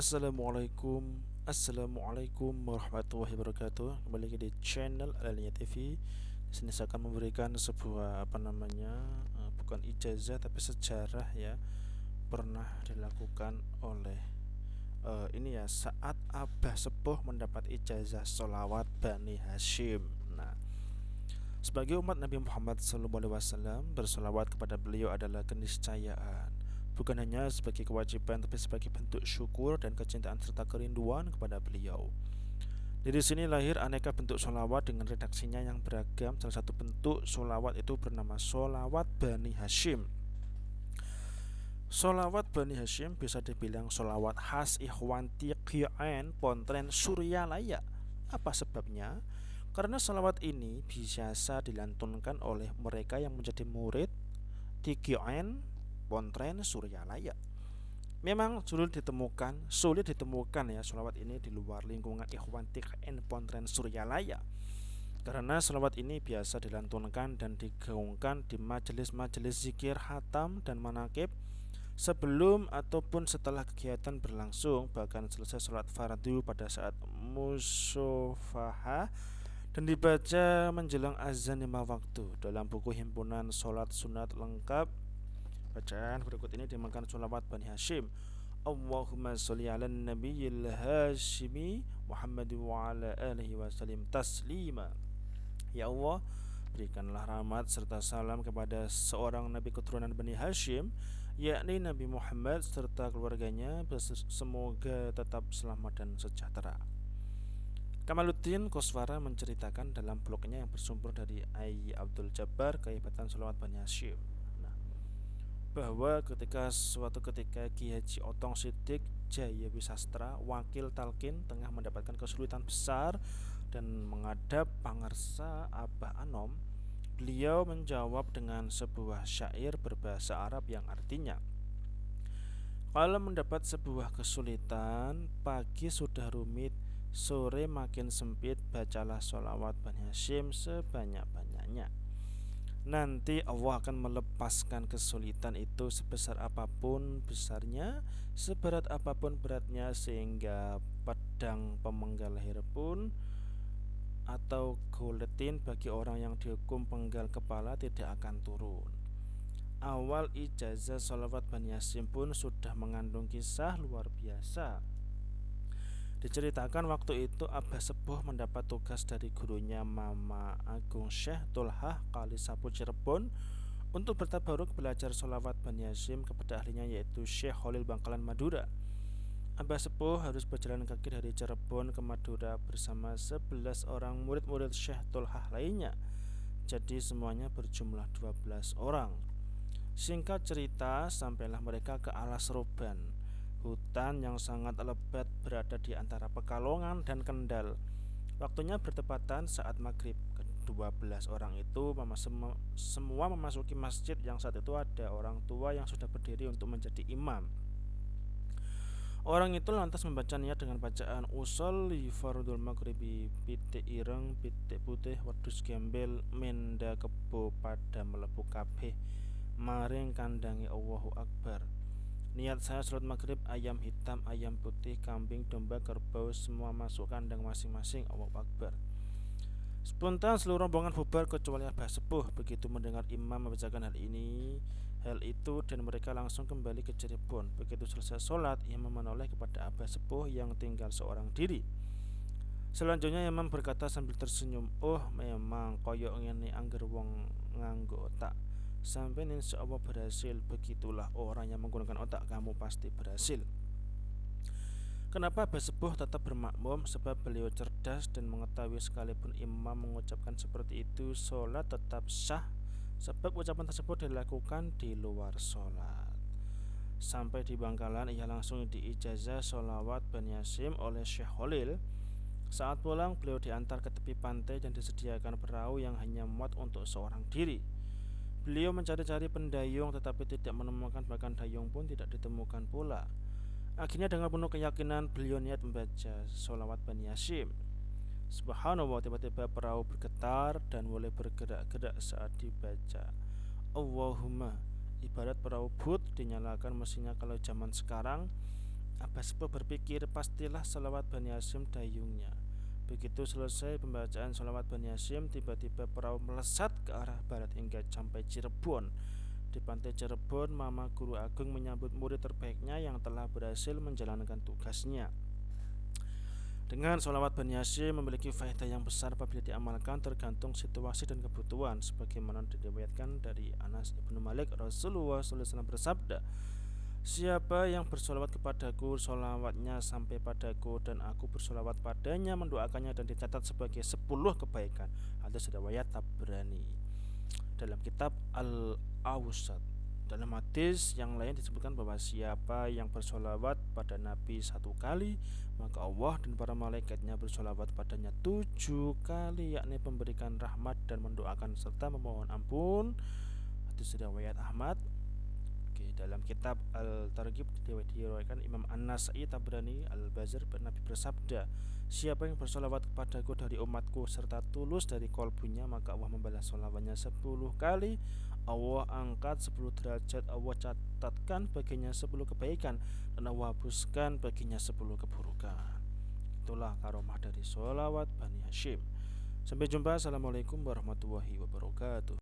Assalamualaikum warahmatullahi wabarakatuh. Kembali lagi di channel Alania TV. Di sini saya akan memberikan sebuah bukan ijazah tapi sejarah ya, pernah dilakukan oleh ini ya, saat Abah Sepuh mendapat ijazah sholawat Bani Hashim. Nah, sebagai umat Nabi Muhammad SAW, bersolawat kepada beliau adalah keniscayaan, bukan hanya sebagai kewajiban tapi sebagai bentuk syukur dan kecintaan serta kerinduan kepada beliau. Dari sini lahir aneka bentuk sholawat dengan redaksinya yang beragam. Salah satu bentuk sholawat itu bernama sholawat Bani Hashim. Sholawat Bani Hashim bisa dibilang sholawat khas Ikhwan Tiqiyaan Pontren Suryalaya. Apa sebabnya? Karena sholawat ini biasa dilantunkan oleh mereka yang menjadi murid Tiqiyaan Pontren Suryalaya. Memang sulit ditemukan ya sholawat ini di luar lingkungan Ikhwan Tiqiyaan Pontren Suryalaya. Karena sholawat ini biasa dilantunkan dan digaungkan di majelis-majelis zikir, hatam, dan manakib sebelum ataupun setelah kegiatan berlangsung, bahkan selesai sholat fardu pada saat musyafahah, dan dibaca menjelang azan 5 waktu. Dalam buku himpunan sholat sunat lengkap, bacaan berikut ini dimakan sholawat Bani Hashim. Allahumma sholli ala nabiyil hashimi Muhammad wa ala alihi wasallim taslima. Ya Allah, berikanlah rahmat serta salam kepada seorang nabi keturunan Bani Hashim, yakni Nabi Muhammad serta keluarganya, semoga tetap selamat dan sejahtera. Kamaluddin Koswara menceritakan dalam blognya yang bersumber dari Ai Abdul Jabbar, kehebatan sholawat Bani Hashim, bahwa suatu ketika Ki Haji Otong Siddiq Jaya Wisastra, wakil talkin, tengah mendapatkan kesulitan besar dan menghadap pangarsa Abah Anom, beliau menjawab dengan sebuah syair berbahasa Arab yang artinya, kalau mendapat sebuah kesulitan, pagi sudah rumit, sore makin sempit, bacalah sholawat Bani Hashim sebanyak-banyaknya. Nanti Allah akan melepaskan kesulitan itu sebesar apapun besarnya, seberat apapun beratnya, sehingga pedang pemenggal leher pun atau guletin bagi orang yang dihukum penggal kepala tidak akan turun. Awal ijazah sholawat Bani Hashim pun sudah mengandung kisah luar biasa. Diceritakan waktu itu Abah Sepuh mendapat tugas dari gurunya Mama Agung Syekh Tulhah Kalisapu Cirebon untuk bertabaruk belajar sholawat Bani Hashim kepada ahlinya, yaitu Syekh Khalil Bangkalan Madura. Abah Sepuh harus berjalan kaki dari Cirebon ke Madura bersama 11 orang murid-murid Syekh Tulhah lainnya. Jadi semuanya berjumlah 12 orang. Singkat cerita, sampailah mereka ke Alas Roban, hutan yang sangat lebat berada di antara Pekalongan dan Kendal. Waktunya bertepatan saat maghrib. Ke-12 orang itu semua memasuki masjid yang saat itu ada orang tua yang sudah berdiri untuk menjadi imam. Orang itu lantas membaca niat dengan bacaan usolli fardul maghribi pitik ireng pitik putih wedhus gembel menda kebo pada melebu kabeh maring kandangi Allahu Akbar. Niat saya sholat maghrib, ayam hitam, ayam putih, kambing, domba, kerbau, semua masuk kandang masing-masing. Allahu Akbar. Spontan seluruh rombongan bubar kecuali Abah Sepuh. Begitu mendengar imam membacakan hal itu, dan mereka langsung kembali ke Cirebon. Begitu selesai sholat, imam menoleh kepada Abah Sepuh yang tinggal seorang diri. Selanjutnya imam berkata sambil tersenyum, oh memang koyok ngene angger wong nganggo otak, sampai insya Allah berhasil. Begitulah orang yang menggunakan otak, kamu pasti berhasil. Kenapa Abah Sepuh tetap bermakmum? Sebab beliau cerdas dan mengetahui sekalipun imam mengucapkan seperti itu, sholat tetap sah, sebab ucapan tersebut dilakukan di luar sholat. Sampai di Bangkalan, ia langsung diijazah sholawat Bani Hashim oleh Syekh Khalil. Saat pulang, beliau diantar ke tepi pantai dan disediakan perahu yang hanya muat untuk seorang diri. Beliau mencari-cari pendayung tetapi tidak menemukan, bahkan dayung pun tidak ditemukan pula. Akhirnya dengan penuh keyakinan beliau niat membaca sholawat Bani Hashim. Subhanallah, tiba-tiba perahu bergetar dan mulai bergerak-gerak saat dibaca Allahumma. Ibarat perahu boot dinyalakan mesinnya kalau zaman sekarang, Abbas pun berpikir, pastilah sholawat Bani Hashim dayungnya. Begitu selesai pembacaan sholawat Bani Hashim, tiba-tiba perahu melesat ke arah barat hingga sampai Cirebon. Di pantai Cirebon, Mama Guru Agung menyambut murid terbaiknya yang telah berhasil menjalankan tugasnya. Dengan sholawat Bani Hashim memiliki faedah yang besar apabila diamalkan tergantung situasi dan kebutuhan. Sebagaimana diriwayatkan dari Anas ibnu Malik, Rasulullah SAW bersabda, siapa yang bersolawat kepadaku, solawatnya sampai padaku, dan aku bersolawat padanya, mendoakannya, dan dicatat sebagai 10 kebaikan. Hadis riwayat Tabrani. Dalam kitab Al-Awsat, dalam hadis yang lain disebutkan bahwa siapa yang bersolawat pada Nabi 1 kali, maka Allah dan para malaikatnya bersolawat padanya 7 kali, yakni memberikan rahmat dan mendoakan serta memohon ampun. Hadis riwayat Ahmad. Dalam kitab Al-Targhib diriwayatkan Imam An-Nasai Tabrani Al-Bazar, Nabi bersabda, siapa yang bersolawat kepadaku dari umatku serta tulus dari kolbunya, maka Allah membalas solawatnya 10 kali. Allah angkat 10 derajat, Allah catatkan baginya 10 kebaikan, dan Allah hapuskan baginya 10 keburukan. Itulah karomah dari solawat Bani Hashim. Sampai jumpa. Assalamualaikum warahmatullahi wabarakatuh.